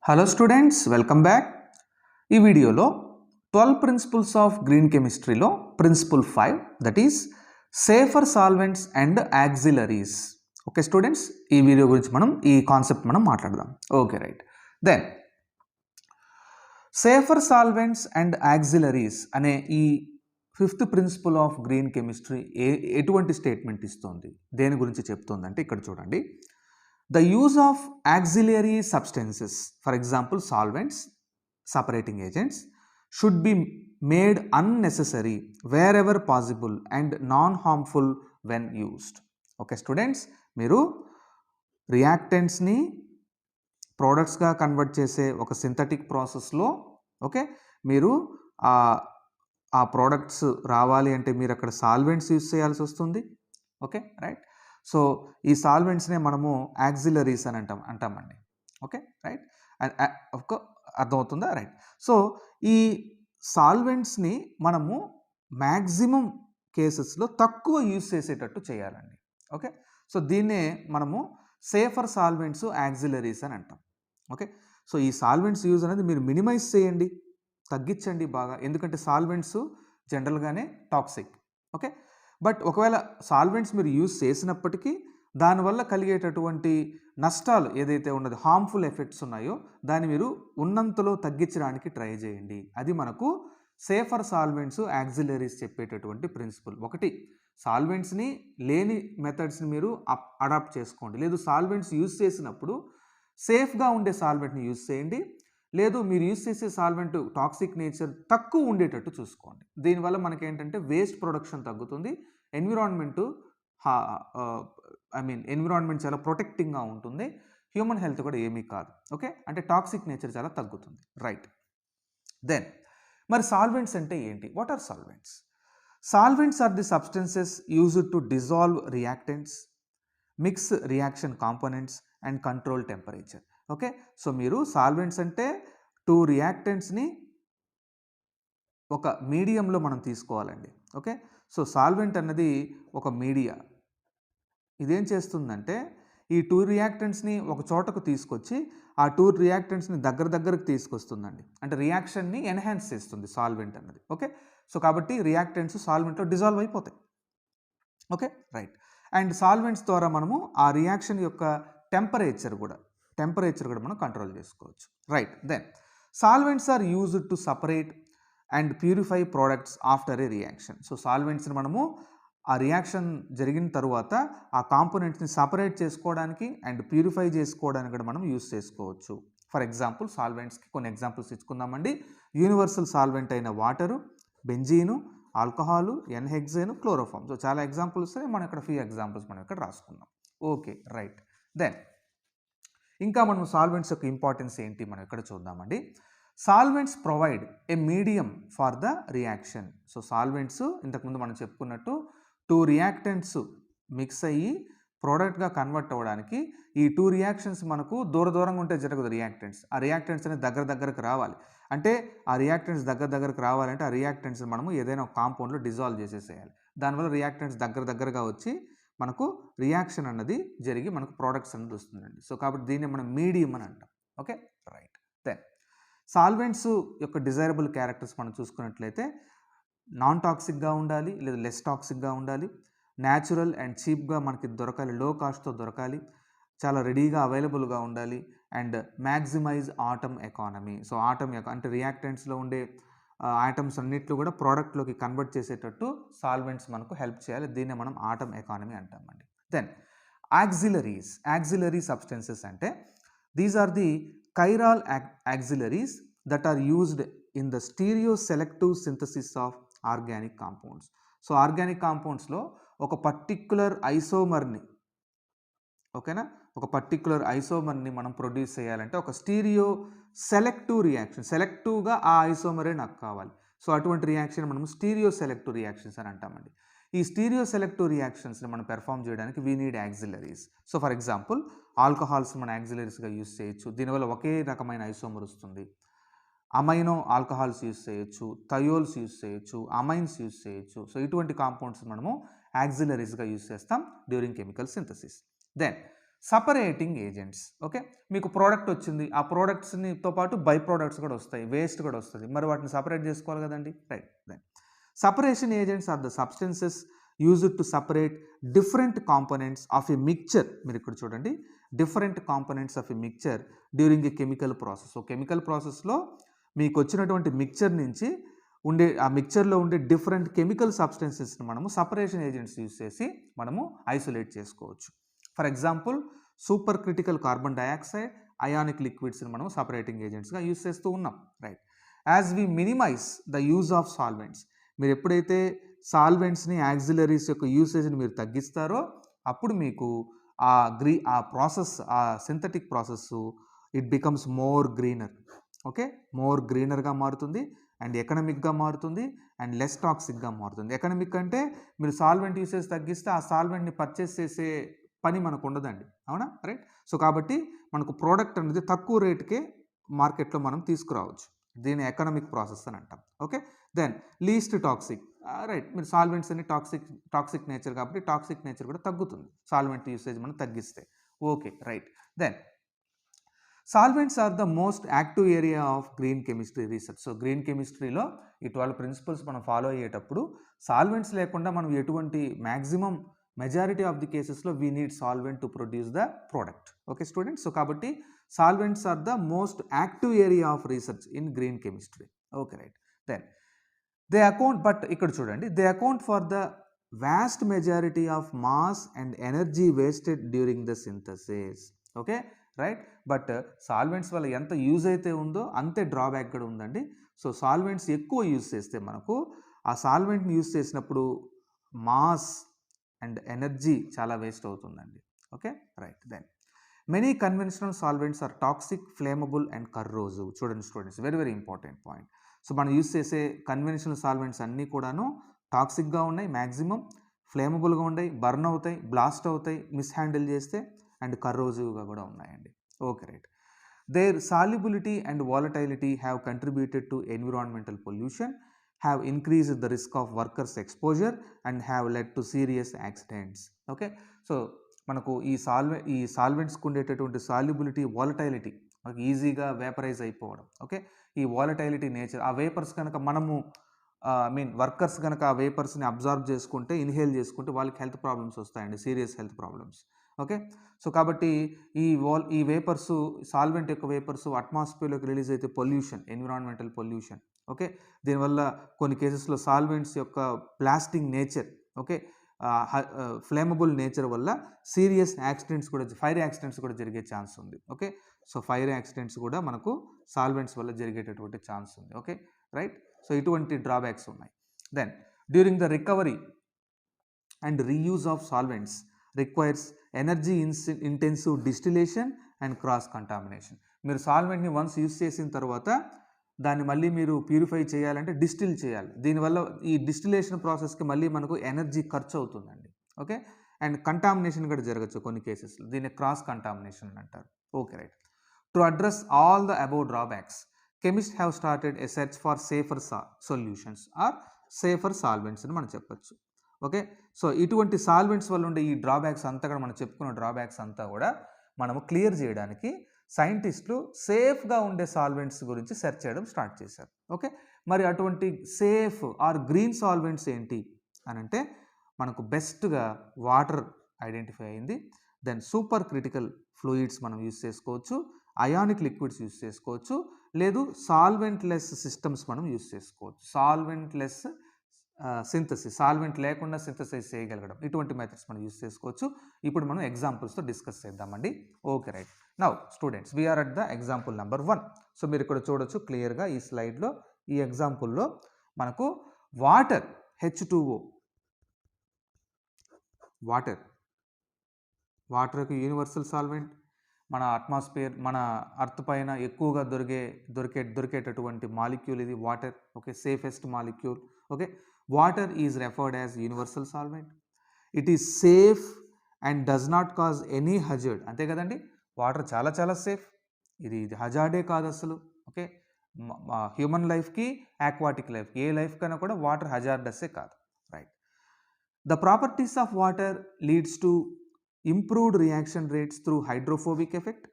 Hello students, welcome back. ఈ వీడియోలో 12 principles of green కెమిస్ట్రీలో principle 5 that is safer solvents and auxiliaries. Okay students, ఈ video గురించి ఈ కాన్సెప్ట్ మాట్లాడదాం. Okay right. Then safer solvents and auxiliaries అనే ఈ 5th principle of green chemistry ఎటువంటి స్టేట్మెంట్ ఇస్తుంది, దేని గురించి చెప్తుందంటే ఇక్కడ చూడండి. The use of auxiliary substances, for example solvents, separating agents, should be made unnecessary wherever possible and non-harmful when used. Okay students, మీరు రియాక్టెంట్స్ని ప్రోడక్ట్స్గా కన్వర్ట్ చేసే ఒక సింథటిక్ ప్రాసెస్లో ఓకే మీరు ఆ ప్రోడక్ట్స్ రావాలి అంటే మీరు అక్కడ సాల్వెంట్స్ యూస్ చేయాల్సి వస్తుంది. Okay right. సో ఈ సాల్వెంట్స్నే మనము యాక్సిలరీస్ అని అంటామండి. Okay right. ఒక అర్థమవుతుందా? రైట్. సో ఈ సాల్వెంట్స్ని మనము మ్యాక్సిమం కేసెస్లో తక్కువ యూజ్ చేసేటట్టు చేయాలండి. ఓకే. సో దీన్నే మనము సేఫర్ సాల్వెంట్స్ యాక్సిలరీస్ అని అంటాం. ఓకే. సో ఈ సాల్వెంట్స్ యూజ్ అనేది మీరు మినిమైజ్ చేయండి, తగ్గించండి బాగా, ఎందుకంటే సాల్వెంట్స్ జనరల్గానే టాక్సిక్. ఓకే. బట్ ఒకవేళ సాల్వెంట్స్ మీరు యూజ్ చేసినప్పటికీ దానివల్ల కలిగేటటువంటి నష్టాలు ఏదైతే ఉన్నదో, హార్మ్ఫుల్ ఎఫెక్ట్స్ ఉన్నాయో దాన్ని మీరు ఉన్నంతలో తగ్గించడానికి ట్రై చేయండి. అది మనకు సేఫర్ సాల్వెంట్స్ యాక్సిలరీస్ చెప్పేటటువంటి ప్రిన్సిపల్. ఒకటి, సాల్వెంట్స్ని లేని మెథడ్స్ని మీరు అడాప్ట్ చేసుకోండి. లేదు సాల్వెంట్స్ యూజ్ చేసినప్పుడు సేఫ్గా ఉండే సాల్వెంట్ని యూజ్ చేయండి. లేదు మీరు యూజ్ చేసే సాల్వెంట్ టాక్సిక్ నేచర్ తక్కువ ఉండేటట్టు చూసుకోండి. దీనివల్ల మనకేంటంటే వేస్ట్ ప్రొడక్షన్ తగ్గుతుంది, ఎన్విరాన్మెంట్ ఎన్విరాన్మెంట్ చాలా ప్రొటెక్టింగ్గా ఉంటుంది, హ్యూమన్ హెల్త్ కూడా ఏమీ కాదు. ఓకే, అంటే టాక్సిక్ నేచర్ చాలా తగ్గుతుంది. రైట్. దెన్ మరి సాల్వెంట్స్ అంటే ఏంటి? What are solvents? Solvents are the substances used to dissolve reactants, mix reaction components and control temperature. Okay. So మీరు సాల్వెంట్స్ అంటే 2 రియాక్టెంట్స్ని ఒక మీడియంలో మనం తీసుకోవాలండి. ఓకే. సో సాల్వెంట్ అన్నది ఒక మీడియా. ఇదేం చేస్తుందంటే ఈ 2 రియాక్టెంట్స్ని ఒక చోటకు తీసుకొచ్చి ఆ 2 రియాక్టెంట్స్ని దగ్గరకు తీసుకొస్తుందండి. అంటే రియాక్షన్ని ఎన్హాన్స్ చేస్తుంది సాల్వెంట్ అన్నది. ఓకే. సో కాబట్టి రియాక్టెంట్స్ సాల్వెంట్లో డిజాల్వ్ అయిపోతాయి. Okay right. అండ్ సాల్వెంట్స్ ద్వారా మనము ఆ రియాక్షన్ యొక్క టెంపరేచర్ కూడా మనం కంట్రోల్ చేసుకోవచ్చు. Right. Then solvents are used to separate and purify products after a reaction. So సాల్వెంట్స్ని మనము ఆ రియాక్షన్ జరిగిన తర్వాత ఆ కాంపోనెంట్స్ని సపరేట్ చేసుకోవడానికి అండ్ ప్యూరిఫై చేసుకోవడానికి కూడా మనం యూజ్ చేసుకోవచ్చు. ఫర్ ఎగ్జాంపుల్ సాల్వెంట్స్కి కొన్ని ఎగ్జాంపుల్స్ ఇచ్చుకుందామండి. యూనివర్సల్ సాల్వెంట్ అయిన water, benzene, alcohol, n hexane, chloroform. So చాలా ఎగ్జాంపుల్స్ మనం ఇక్కడ ఫ్యూ ఎగ్జాంపుల్స్ మనం ఇక్కడ రాసుకుందాం. Okay right. దెన్ ఇంకా మనం సాల్వెంట్స్ యొక్క ఇంపార్టెన్స్ ఏంటి మనం ఇక్కడ చూద్దామండి. Solvents provide a medium for the reaction. So solvents ఇంతకుముందు మనం చెప్పుకున్నట్టు 2 రియాక్టెంట్స్ మిక్స్ అయ్యి ప్రోడక్ట్గా కన్వర్ట్ అవ్వడానికి ఈ 2 రియాక్షన్స్ మనకు దూరంగా ఉంటే జరగదు. రియాక్టెంట్స్ ఆ రియాక్టెంట్స్ అనేది దగ్గరకు రావాలి. అంటే ఆ రియాక్టెంట్స్ దగ్గరకు రావాలంటే ఆ రియాక్టెంట్స్ మనము ఏదైనా ఒక కాంపౌండ్లో డిజాల్వ్ చేసేసేయాలి. దానివల్ల రియాక్టెంట్స్ దగ్గరగా వచ్చి మనకు రియాక్షన్ అన్నది జరిగి మనకు ప్రోడక్ట్స్ అనేది వస్తుందండి. సో కాబట్టి దీన్ని మనం మీడియం అని అంటాం. Okay right. దెన్ సాల్వెంట్స్ యొక్క డిజైరబుల్ క్యారెక్టర్స్ మనం చూసుకున్నట్లయితే నాన్ టాక్సిక్గా ఉండాలి, లేదా లెస్ టాక్సిక్గా ఉండాలి, న్యాచురల్ అండ్ చీప్గా మనకి దొరకాలి, లో కాస్ట్తో దొరకాలి, చాలా రెడీగా అవైలబుల్గా ఉండాలి, and maximise atom economy. So atom అంటే రియాక్టెంట్స్లో ఉండే ఐటమ్స్ అన్నిట్లు కూడా ప్రోడక్ట్లోకి కన్వర్ట్ చేసేటట్టు సాల్వెంట్స్ మనకు హెల్ప్ చేయాలి. దీన్నే మనం ఆటమ్ ఎకానమీ అంటామండి. దెన్ యాక్సిలరీ సబ్స్టెన్సెస్ అంటే these are the chiral auxiliaries that are used in the stereo selective synthesis of organic compounds. So organic కాంపౌండ్స్లో ఒక పర్టిక్యులర్ ఐసోమర్ని ఓకేనా ఒక పర్టిక్యులర్ ఐసోమర్ని మనం ప్రొడ్యూస్ చేయాలంటే ఒక స్టీరియో సెలెక్టివ్ రియాక్షన్, సెలెక్టివ్గా ఆ ఐసోమరే నాకు కావాలి. సో అటువంటి రియాక్షన్ మనం స్టీరియో సెలెక్టివ్ రియాక్షన్స్ అని అంటామండి. ఈ స్టీరియో సెలెక్టివ్ రియాక్షన్స్ని మనం పెర్ఫామ్ చేయడానికి we need auxiliaries. So for example alcohols మనం యాక్సిలరీస్గా యూజ్ చేయొచ్చు. దీనివల్ల ఒకే రకమైన ఐసోమర్ వస్తుంది. అమైనో ఆల్కహాల్స్ యూజ్ చేయొచ్చు, థయోల్స్ యూజ్ చేయొచ్చు, అమైన్స్ యూజ్ చేయొచ్చు. సో ఇటువంటి కాంపౌండ్స్ మనము యాక్సిలరీస్గా యూజ్ చేస్తాం during chemical synthesis. Then separating agents. Okay, మీకు ప్రోడక్ట్ వచ్చింది, ఆ ప్రోడక్ట్స్‌తో పాటు బై ప్రోడక్ట్స్ కూడా వస్తాయి, వేస్ట్ కూడా వస్తుంది, మరి వాటిని సపరేట్ చేసుకోవాలి కదండి. Right. Then separation agents are the substances used to separate different components of a mixture. మీరు ఇక్కడ చూడండి, different components of a mixture during a chemical process. So chemical ప్రాసెస్లో మీకు వచ్చినటువంటి మిక్చర్ నుంచి ఉండే ఆ మిక్చర్లో ఉండే డిఫరెంట్ కెమికల్ సబ్స్టెన్సెస్ని మనము సపరేషన్ ఏజెంట్స్ యూస్ చేసి మనము ఐసోలేట్ చేసుకోవచ్చు. For example super critical carbon dioxide, ionic లిక్విడ్స్ని మనం సపరేటింగ్ ఏజెంట్స్గా యూస్ చేస్తూ ఉన్నాం. Right. As we minimise the use of solvents, మీరు ఎప్పుడైతే సాల్వెంట్స్ని యాక్సిలరీస్ యొక్క యూసేజ్ని మీరు తగ్గిస్తారో అప్పుడు మీకు ఆ ప్రాసెస్, ఆ synthetic process it becomes more greener. Okay, more గ్రీనర్గా మారుతుంది అండ్ ఎకనమిక్గా మారుతుంది అండ్ లెస్ టాక్సిక్గా మారుతుంది. ఎకనమిక్ అంటే మీరు సాల్వెంట్ యూసేజ్ తగ్గిస్తే ఆ సాల్వెంట్ని పర్చేస్ చేసే పని మనకు ఉండదండి, అవునా. రైట్. సో కాబట్టి మనకు ప్రోడక్ట్ అనేది తక్కువ రేటుకే మార్కెట్లో మనం తీసుకురావచ్చు. దీని ఎకనమిక్ ప్రాసెస్ అని అంటాం. Okay. Then least toxic. Right, మీరు సాల్వెంట్స్ అన్ని టాక్సిక్ నేచర్ కాబట్టి టాక్సిక్ నేచర్ కూడా తగ్గుతుంది సాల్వెంట్ యూసేజ్ మనం తగ్గిస్తే. Okay, right. Then solvents are the most active area of green chemistry research. So green కెమిస్ట్రీలో ఈ 12 ప్రిన్సిపల్స్ మనం ఫాలో అయ్యేటప్పుడు సాల్వెంట్స్ లేకుండా మనం ఎటువంటి మ్యాక్సిమం మెజారిటీ ఆఫ్ ది కేసెస్లో we need solvent to produce the product. Okay students, so కాబట్టి solvents are the most active area of research in green chemistry. Okay, right. Then they account, but ఇక్కడ చూడండి, they account for the vast majority of mass and energy wasted during the synthesis. Okay, right. But solvents వల్ల ఎంత use అయితే ఉందో అంతే drawback కూడా ఉందండి. So solvents ఎక్కువ యూజ్ చేస్తే మనకు ఆ సాల్వెంట్ని యూజ్ చేసినప్పుడు మాస్ అండ్ ఎనర్జీ చాలా వేస్ట్ అవుతుందండి. Okay, right. Then many conventional solvents are toxic, flammable and corrosive. చూడండి students, very very important point. So మనం యూజ్ చేసే కన్వెన్షనల్ సాల్వెంట్స్ అన్నీ కూడాను టాక్సిక్గా ఉన్నాయి, మ్యాక్సిమం ఫ్లేమబుల్గా ఉన్నాయి, బర్న్ అవుతాయి, బ్లాస్ట్ అవుతాయి మిస్ హ్యాండిల్ చేస్తే, అండ్ కర్రోజివ్గా కూడా ఉన్నాయండి. Okay, right. Their solubility and volatility have contributed to environmental pollution, have increased the risk of workers exposure and have led to serious accidents. Okay, so మనకు ఈ సాల్వెంట్స్కి ఉండేటటువంటి solubility, volatility, మనకి ఈజీగా vaporise అయిపోవడం. ఓకే, ఈ వాలటైలిటీ నేచర్, ఆ vapours కనుక మనము వర్కర్స్ కనుక ఆ వేపర్స్ని అబ్జర్వ్ చేసుకుంటే, ఇన్హేల్ చేసుకుంటే వాళ్ళకి హెల్త్ ప్రాబ్లమ్స్ వస్తాయండి, serious health problems. Okay, so కాబట్టి ఈ వేపర్స్, సాల్వెంట్ యొక్క వేపర్స్ అట్మాస్ఫియర్లోకి రిలీజ్ అయితే పొల్యూషన్, ఎన్విరాన్మెంటల్ పొల్యూషన్. ఓకే, దీనివల్ల కొన్ని కేసెస్లో సాల్వెంట్స్ యొక్క blasting nature, okay, flammable nature వల్ల సీరియస్ యాక్సిడెంట్స్ కూడా, ఫైర్ యాక్సిడెంట్స్ కూడా జరిగే ఛాన్స్ ఉంది. ఓకే, సో ఫైర్ యాక్సిడెంట్స్ కూడా మనకు సాల్వెంట్స్ వల్ల జరిగేటటువంటి ఛాన్స్ ఉంది. Okay, right. సో ఇటువంటి డ్రాబ్యాక్స్ ఉన్నాయి. Then during the recovery and reuse of solvents requires energy intensive distillation and cross contamination. మీరు సాల్వెంట్ని వన్స్ యూజ్ చేసిన తర్వాత దాన్ని మళ్ళీ మీరు ప్యూరిఫై చేయాలంటే డిస్టిల్ చేయాలి. దీనివల్ల ఈ డిస్టిలేషన్ ప్రాసెస్కి మళ్ళీ మనకు ఎనర్జీ ఖర్చు అవుతుందండి. ఓకే, అండ్ కంటామినేషన్ కూడా జరగచ్చు కొన్ని కేసెస్లో, దీన్ని క్రాస్ కంటామినేషన్ అంటారు. Okay, right. To address all the above drawbacks, chemist have started a search for safer solutions or safer solvents అని మనం చెప్పచ్చు. ఓకే, సో ఇటువంటి సాల్వెంట్స్ వల్ల ఉండే ఈ డ్రాబ్యాక్స్ అంతా కూడా, మనం చెప్పుకున్న డ్రాబ్యాక్స్ అంతా కూడా మనము క్లియర్ చేయడానికి సైంటిస్టులు సేఫ్గా ఉండే సాల్వెంట్స్ గురించి సెర్చ్ చేయడం స్టార్ట్ చేశారు. ఓకే, మరి అటువంటి సేఫ్ ఆర్ గ్రీన్ సాల్వెంట్స్ ఏంటి అని అంటే మనకు బెస్ట్గా వాటర్ ఐడెంటిఫై అయింది. దెన్ సూపర్ క్రిటికల్ ఫ్లూయిడ్స్ మనం యూస్ చేసుకోవచ్చు, అయానిక్ లిక్విడ్స్ యూస్ చేసుకోవచ్చు, లేదు సాల్వెంట్ లెస్ సిస్టమ్స్ మనం యూస్ చేసుకోవచ్చు. సాల్వెంట్ లెస్ సింథసిస్, సాల్వెంట్ లేకుండా సింథసైజ్ చేయగలగడం, ఇటువంటి మెథడ్స్ మనం యూస్ చేసుకోవచ్చు. ఇప్పుడు మనం ఎగ్జాంపుల్స్తో డిస్కస్ చేద్దామండి. Okay, right. Now students, we are at the example number 1. So మీరు ఇక్కడ చూడొచ్చు క్లియర్గా ఈ స్లైడ్లో, ఈ ఎగ్జాంపుల్లో మనకు వాటర్ H2O, వాటర్ ఒక యూనివర్సల్ సాల్వెంట్, మన అట్మాస్ఫియర్, మన అర్త్ పైన ఎక్కువగా దొరికేటటువంటి మాలిక్యూల్ ఇది water. Okay, safest molecule. Okay, water is referred as universal solvent. It is safe and does not cause any hazard. అంతే కదండి, వాటర్ చాలా చాలా సేఫ్, ఇది హజార్డే కాదు అసలు. ఓకే, హ్యూమన్ లైఫ్కి, ఆక్వాటిక్ లైఫ్కి, ఏ లైఫ్ కన్నా కూడా వాటర్ హజార్డస్సే కాదు. Right. The properties of water leads to improved reaction rates through hydrophobic effect,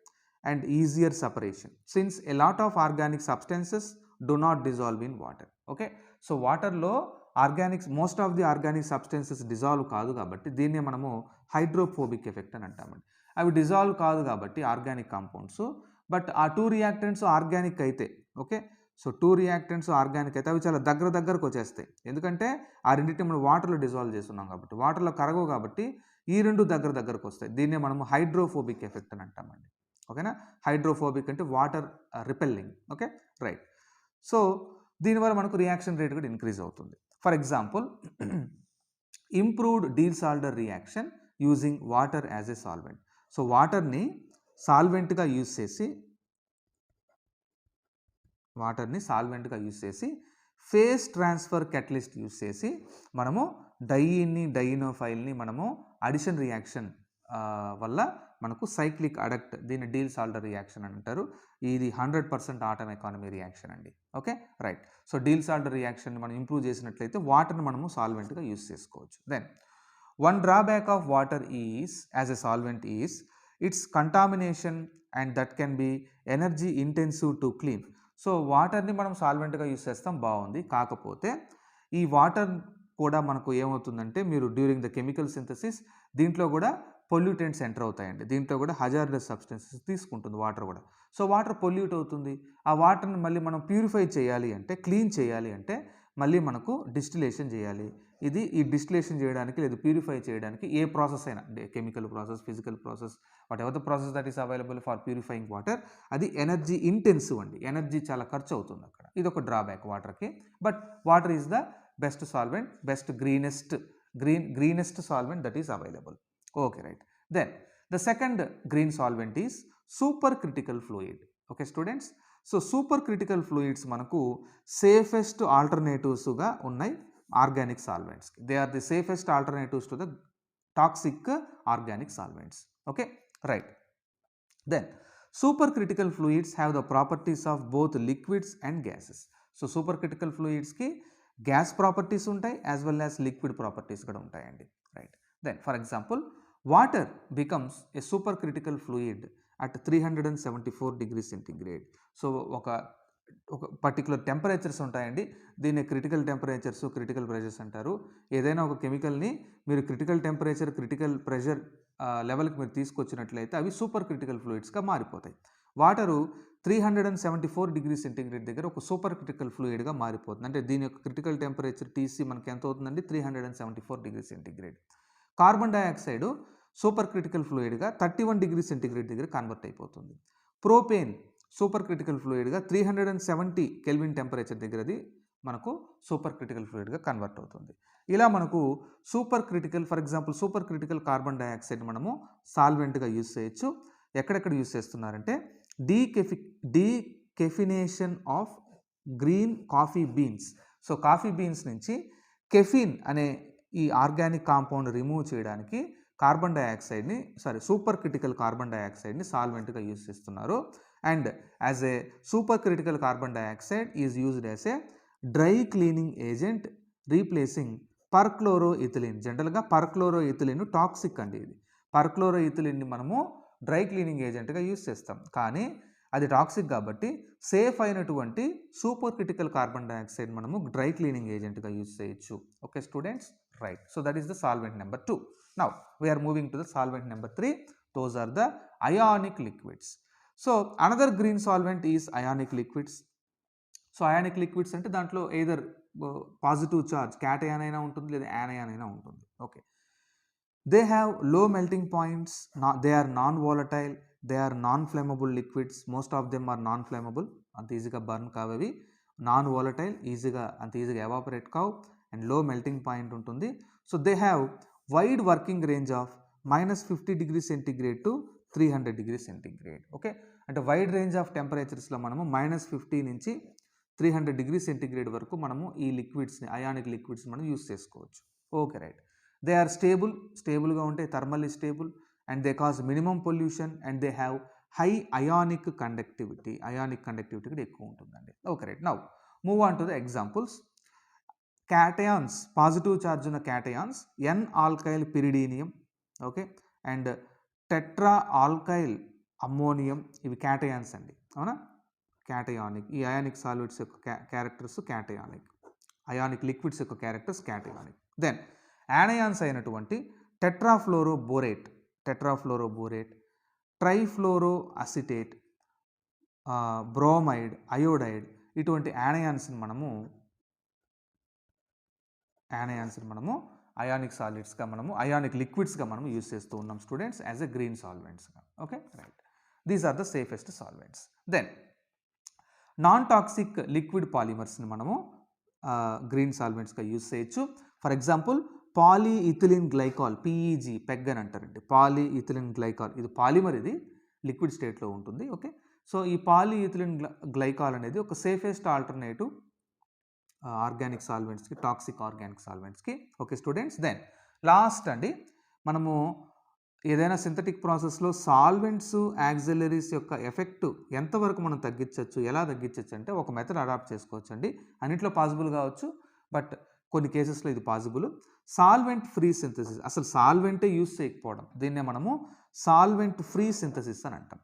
and easier separation since a lot of organic substances do not dissolve in water. Okay, so వాటర్లో Organics most of the organic substances dissolve కాదు కాబట్టి దీన్నే మనము hydrophobic effect అని అంటామండి. అవి dissolve కాదు కాబట్టి ఆర్గానిక్ కాంపౌండ్స్, బట్ ఆ టూ రియాక్టెంట్స్ ఆర్గానిక్ అయితే, okay, so two reactants organic అయితే అవి చాలా దగ్గరకు వచ్చేస్తాయి. ఎందుకంటే ఆ రెండింటిని మనం వాటర్లో డిజాల్వ్ చేస్తున్నాం కాబట్టి, వాటర్లో కరగవు కాబట్టి ఈ రెండు దగ్గరకు వస్తాయి. దీన్నే మనము హైడ్రోఫోబిక్ ఎఫెక్ట్ అని అంటామండి. ఓకేనా, హైడ్రోఫోబిక్ అంటే water repelling. Okay, right. So దీనివల్ల మనకు రియాక్షన్ రేట్ కూడా ఇంక్రీజ్ అవుతుంది. For example, improved Diels Alder reaction using water as a solvent. So వాటర్ని సాల్వెంట్గా యూజ్ చేసి ఫేజ్ ట్రాన్స్ఫర్ కెటలిస్ట్ యూజ్ చేసి మనము డైయినోఫైల్ని మనము అడిషన్ రియాక్షన్ వల్ల మనకు సైక్లిక్ అడక్ట్, దీన్ని డీసాల్డర్ రియాక్షన్ అని అంటారు. ఇది 100% ఆటమ్ ఎకానమీ రియాక్షన్ అండి. Okay, right. So Diels Alder reaction మనం ఇంప్రూవ్ చేసినట్లయితే వాటర్ని మనము సాల్వెంట్గా యూజ్ చేసుకోవచ్చు. Then one drawback of water is as a solvent is its contamination and that can be energy intensive to clean. So వాటర్ని మనం సాల్వెంట్గా use చేస్తాం, బాగుంది. కాకపోతే ఈ వాటర్ కూడా మనకు ఏమవుతుందంటే, మీరు డ్యూరింగ్ ద కెమికల్ సింథసిస్ దీంట్లో కూడా పొల్యూటెంట్స్ ఎంటర్ అవుతాయండి. దీంట్లో కూడా హజార్డస్ సబ్స్టెన్సెస్ తీసుకుంటుంది వాటర్ కూడా. సో వాటర్ పొల్యూట్ అవుతుంది. ఆ వాటర్ని మళ్ళీ మనం ప్యూరిఫై చేయాలి అంటే, క్లీన్ చేయాలి అంటే మళ్ళీ మనకు డిస్టిలేషన్ చేయాలి. ఈ డిస్టిలేషన్ చేయడానికి లేదా ప్యూరిఫై చేయడానికి ఏ ప్రాసెస్ అయినా, chemical process, physical process, what ever the process that is available for purifying water, అది ఎనర్జీ ఇంటెన్సివ్ అండి. ఎనర్జీ చాలా ఖర్చు అవుతుంది అక్కడ. ఇది ఒక డ్రాబ్యాక్ వాటర్కి. But water is the best solvent, best greenest solvent that is available. Okay, right. Then the second green solvent is supercritical fluid. Okay, students. So supercritical fluids manaku safest alternatives ga unnai organic solvents. They are the safest alternatives to the toxic organic solvents. Okay, right. Then supercritical fluids have the properties of both liquids and gases. So supercritical fluids ki gas properties untai as well as liquid properties kuda untayandi, right. Then for example, water becomes a supercritical fluid at 374 degrees centigrade. So ఒక particular temperatures ఉంటాయండి. దీన్ని critical temperatures, critical pressures అంటారు. ఏదైనా ఒక కెమికల్ని మీరు critical temperature, critical pressure లెవెల్కి మీరు తీసుకొచ్చినట్లయితే అవి సూపర్ క్రిటికల్ ఫ్లూయిడ్స్గా మారిపోతాయి. వాటరు 374 డిగ్రీ సెంటిగ్రేడ్ దగ్గర ఒక సూపర్ క్రిటికల్ ఫ్లూయిడ్గా మారిపోతుంది. అంటే దీని యొక్క క్రిటికల్ టెంపరేచర్ టీసీ మనకి ఎంత అవుతుందండి? 374 degree centigrade. Carbon dioxide super critical ఫ్లూయిడ్గా 31 డిగ్రీ సెంటిగ్రేడ్ దగ్గర కన్వర్ట్ అయిపోతుంది. ప్రోపేన్ సూపర్ క్రిటికల్ ఫ్లూయిడ్గా 370 కెల్విన్ టెంపరేచర్ దగ్గరది మనకు సూపర్ క్రిటికల్ ఫ్లూయిడ్గా కన్వర్ట్ అవుతుంది. ఇలా మనకు super critical, for example super critical carbon dioxide మనము సాల్వెంట్గా యూజ్ చేయొచ్చు. ఎక్కడెక్కడ యూజ్ చేస్తున్నారంటే decaffeination of green coffee beans. So coffee beans నుంచి కెఫిన్ అనే ఈ ఆర్గానిక్ కాంపౌండ్ రిమూవ్ చేయడానికి సూపర్ క్రిటికల్ కార్బన్ డైఆక్సైడ్ని సాల్వెంట్గా యూజ్ చేస్తున్నారు. And as a super critical carbon dioxide is used as a dry cleaning agent replacing perchloroethylene. జనరల్గా perchloroethylene toxic అండి. ఇది పర్క్లోరోఇథిలిన్ని మనము డ్రై క్లీనింగ్ ఏజెంట్గా యూజ్ చేస్తాం, కానీ అది టాక్సిక్ కాబట్టి సేఫ్ అయినటువంటి సూపర్ క్రిటికల్ కార్బన్ డైఆక్సైడ్ మనము డ్రై క్లీనింగ్ ఏజెంట్గా యూజ్ చేయొచ్చు. Okay students, right. So that is the solvent number 2. Now we are moving to the solvent number 3. Those are the ionic liquids. So another green solvent is ionic liquids. So ionic liquids ante dantlo either positive charge cation aina untundi leda anion aina untundi. Okay, they have low melting points, they are non volatile, they are non flammable liquids. Most of them are non flammable, ant easy ga burn kavevi. Non volatile, ant easy ga evaporate kavu, and low melting point untundi. So they have wide working range of -50 degree centigrade to 300 degree centigrade. Okay, అంటే wide range of టెంపరేచర్స్లో మనము -50 నుంచి 300 degree centigrade వరకు మనము ఈ లిక్విడ్స్ని, ionic liquids మనం use చేసుకోవచ్చు. Okay, right. They are స్టేబుల్గా ఉంటాయి, thermally stable, and they cause minimum pollution, and they have high ionic conductivity కూడా ఎక్కువ ఉంటుందండి. Okay, right. Now move on to the examples. cations, positive charge ఉన్న cations, N-alkyl pyridinium, okay, and tetra alkyl ammonium ఇవి cations అండి, అవునా? Cationic. ఈ ionic solvents యొక్క characters cationic, ionic liquids యొక్క క్యారెక్టర్స్ క్యాటయానిక్. దెన్ యానయాన్స్ అయినటువంటి టెట్రాఫ్లోరోబోరేట్, ట్రైఫ్లోరో acetate, bromide, iodide ఇటువంటి యానయాన్స్ని మనము అయానిక్ సాలిడ్స్గా అయానిక్ లిక్విడ్స్గా మనం యూస్ చేస్తూ ఉన్నాం స్టూడెంట్స్ యాజ్ ఎ గ్రీన్ సాల్వెంట్స్గా. Okay, right. These are the safest solvents. Then non toxic liquid పాలిమర్స్ని మనము గ్రీన్ సాల్వెంట్స్గా యూస్ చేయొచ్చు. For example polyethylene glycol, PEG, PEG అని అంటారండి. పాలీఇథిలిన్ గ్లైకాల్ ఇది పాలిమర్, ఇది లిక్విడ్ స్టేట్లో ఉంటుంది. ఓకే, సో ఈ పాలీఇథిలిన్ గ్లైకాల్ అనేది ఒక సేఫెస్ట్ ఆల్టర్నేటివ్ ఆర్గానిక్ సాల్వెంట్స్కి, టాక్సిక్ ఆర్గానిక్ సాల్వెంట్స్కి. ఓకే స్టూడెంట్స్, దెన్ లాస్ట్ అండి, మనము ఏదైనా సింథటిక్ ప్రాసెస్లో సాల్వెంట్స్ యాక్సిలరీస్ యొక్క ఎఫెక్ట్ ఎంతవరకు మనం తగ్గించవచ్చు, ఎలా తగ్గించవచ్చు అంటే ఒక మెథడ్ అడాప్ట్ చేసుకోవచ్చు అండి. అన్నింటిలో పాసిబుల్ కావచ్చు, బట్ కొన్ని కేసెస్లో ఇది పాసిబుల్. సాల్వెంట్ ఫ్రీ సింథసిస్, అసలు సాల్వెంటే యూస్ చేయకపోవడం, దీన్నే మనము సాల్వెంట్ ఫ్రీ సింథసిస్ అని అంటాం.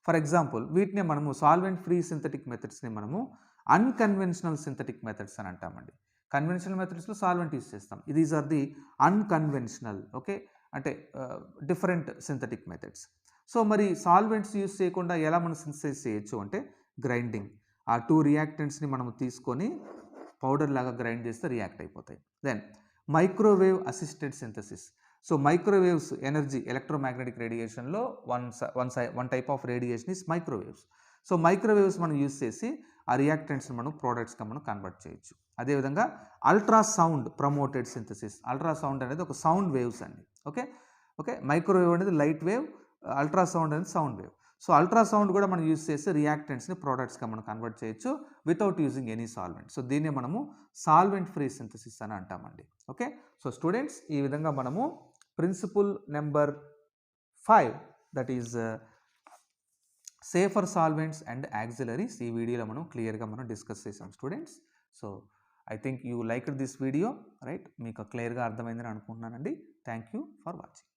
ఫర్ ఎగ్జాంపుల్ వీటినే మనము సాల్వెంట్ ఫ్రీ సింథటిక్ మెథడ్స్ని మనము అన్కన్వెన్షనల్ సింథటిక్ మెథడ్స్ అని అంటామండి. కన్వెన్షనల్ మెథడ్స్లో సాల్వెంట్ యూస్ చేస్తాం, these are the unconventional, okay, అంటే డిఫరెంట్ సింథటిక్ మెథడ్స్. సో మరి సాల్వెంట్స్ యూస్ చేయకుండా ఎలా మనం సింథసైజ్ చేయొచ్చు అంటే గ్రైండింగ్. ఆ 2 రియాక్టెంట్స్ని మనం తీసుకొని పౌడర్ లాగా గ్రైండ్ చేస్తే రియాక్ట్ అయిపోతాయి. Then microwave assisted synthesis. So microwaves energy, electromagnetic రేడియేషన్లో one type of radiation is microwaves. So microwaves మనం యూస్ చేసి ఆ రియాక్టెంట్స్ని మనం ప్రోడక్ట్స్గా మనం కన్వర్ట్ చేయొచ్చు. అదేవిధంగా అల్ట్రాసౌండ్ ప్రమోటెడ్ సింథసిస్. అల్ట్రాసౌండ్ అనేది ఒక సౌండ్ వేవ్స్ అండి. ఓకే, మైక్రోవేవ్ అనేది లైట్ వేవ్, అల్ట్రాసౌండ్ అనేది సౌండ్ వేవ్. సో అల్ట్రాసౌండ్ కూడా మనం యూస్ చేసి రియాక్టెంట్స్ని ప్రోడక్ట్స్గా మనం కన్వర్ట్ చేయొచ్చు without using any solvent. So దీన్ని మనము సాల్వెంట్ ఫ్రీ సింథసిస్ అని అంటామండి. ఓకే, సో స్టూడెంట్స్ ఈ విధంగా మనము principal number 5 that is safer solvents and auxiliaries ఈ వీడియోలో మనం క్లియర్గా మనం డిస్కస్ చేసాం students. So I think you liked this video, right? మీకు క్లియర్గా అర్థమైందని అనుకుంటున్నానండి. Thank you for watching.